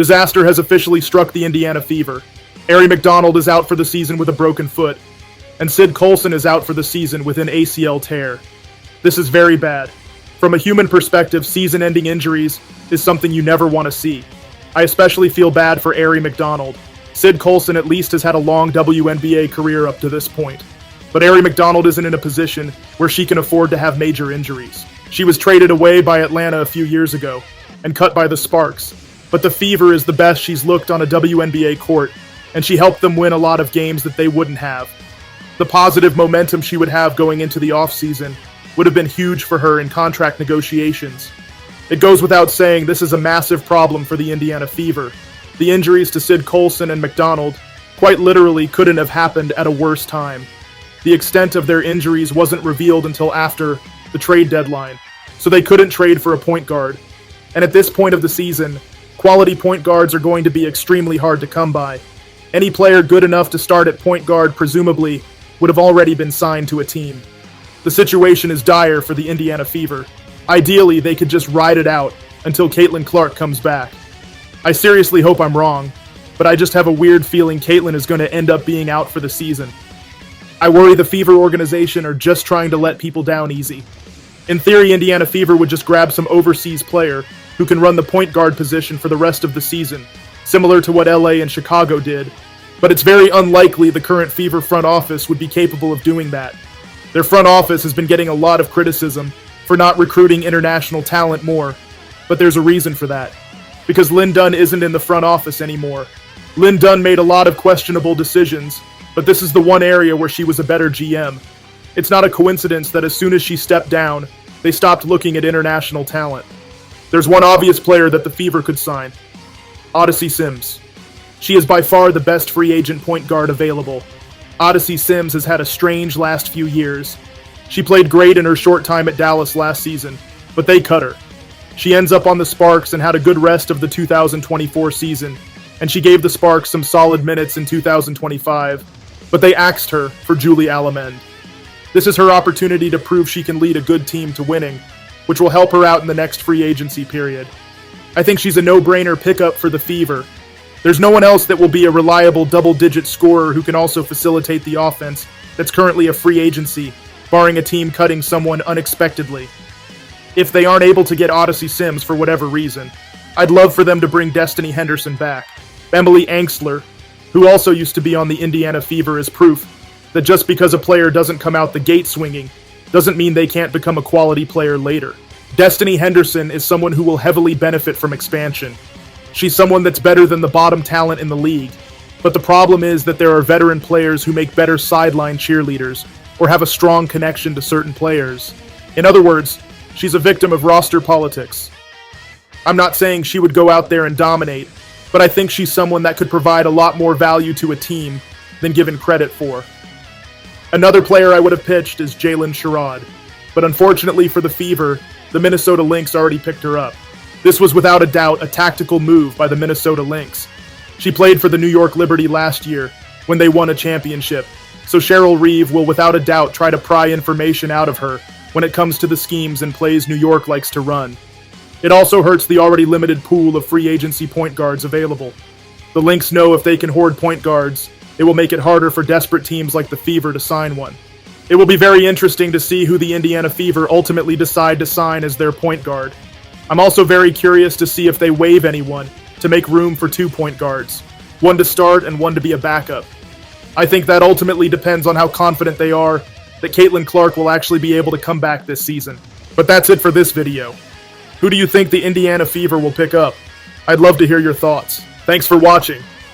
Disaster has officially struck the Indiana Fever. Aari McDonald is out for the season with a broken foot, and Colson is out for the season with an ACL tear. This is very bad. From a human perspective, season-ending injuries is something you never want to see. I especially feel bad for Aari McDonald. Colson at least has had a long WNBA career up to this point. But Aari McDonald isn't in a position where she can afford to have major injuries. She was traded away by Atlanta a few years ago, and cut by the Sparks. But the Fever is the best she's looked on a WNBA court, and she helped them win a lot of games that they wouldn't have. The positive momentum she would have going into the offseason would have been huge for her in contract negotiations. It goes without saying this is a massive problem for the Indiana Fever. The injuries to Colson and McDonald quite literally couldn't have happened at a worse time. The extent of their injuries wasn't revealed until after the trade deadline, so they couldn't trade for a point guard. And at this point of the season, quality point guards are going to be extremely hard to come by. Any player good enough to start at point guard presumably would have already been signed to a team. The situation is dire for the Indiana Fever. Ideally, they could just ride it out until Caitlin Clark comes back. I seriously hope I'm wrong, but I just have a weird feeling Caitlin is going to end up being out for the season. I worry the Fever organization are just trying to let people down easy. In theory, Indiana Fever would just grab some overseas player who can run the point guard position for the rest of the season, similar to what LA and Chicago did, but it's very unlikely the current Fever front office would be capable of doing that. Their front office has been getting a lot of criticism for not recruiting international talent more, but there's a reason for that. Because Lynn Dunn isn't in the front office anymore. Lynn Dunn made a lot of questionable decisions, but this is the one area where she was a better GM. It's not a coincidence that as soon as she stepped down, they stopped looking at international talent. There's one obvious player that the Fever could sign. Odyssey Sims. She is by far the best free agent point guard available. Odyssey Sims has had a strange last few years. She played great in her short time at Dallas last season, but they cut her. She ends up on the Sparks and had a good rest of the 2024 season, and she gave the Sparks some solid minutes in 2025, but they axed her for Julie Alamend. This is her opportunity to prove she can lead a good team to winning, which will help her out in the next free agency period. I think she's a no-brainer pickup for the Fever. There's no one else that will be a reliable double-digit scorer who can also facilitate the offense that's currently a free agency, barring a team cutting someone unexpectedly. If they aren't able to get Odyssey Sims for whatever reason, I'd love for them to bring Destiny Henderson back. Emily Angstler, who also used to be on the Indiana Fever, is proof that just because a player doesn't come out the gate swinging, doesn't mean they can't become a quality player later. Destiny Henderson is someone who will heavily benefit from expansion. She's someone that's better than the bottom talent in the league, but the problem is that there are veteran players who make better sideline cheerleaders, or have a strong connection to certain players. In other words, she's a victim of roster politics. I'm not saying she would go out there and dominate, but I think she's someone that could provide a lot more value to a team than given credit for. Another player I would have pitched is Jaylen Sherrod, but unfortunately for the Fever, the Minnesota Lynx already picked her up. This was without a doubt a tactical move by the Minnesota Lynx. She played for the New York Liberty last year when they won a championship, so Cheryl Reeve will without a doubt try to pry information out of her when it comes to the schemes and plays New York likes to run. It also hurts the already limited pool of free agency point guards available. The Lynx know if they can hoard point guards, it will make it harder for desperate teams like the Fever to sign one. It will be very interesting to see who the Indiana Fever ultimately decide to sign as their point guard. I'm also very curious to see if they waive anyone to make room for 2 point guards, one to start and one to be a backup. I think that ultimately depends on how confident they are that Caitlin Clark will actually be able to come back this season. But that's it for this video. Who do you think the Indiana Fever will pick up? I'd love to hear your thoughts. Thanks for watching.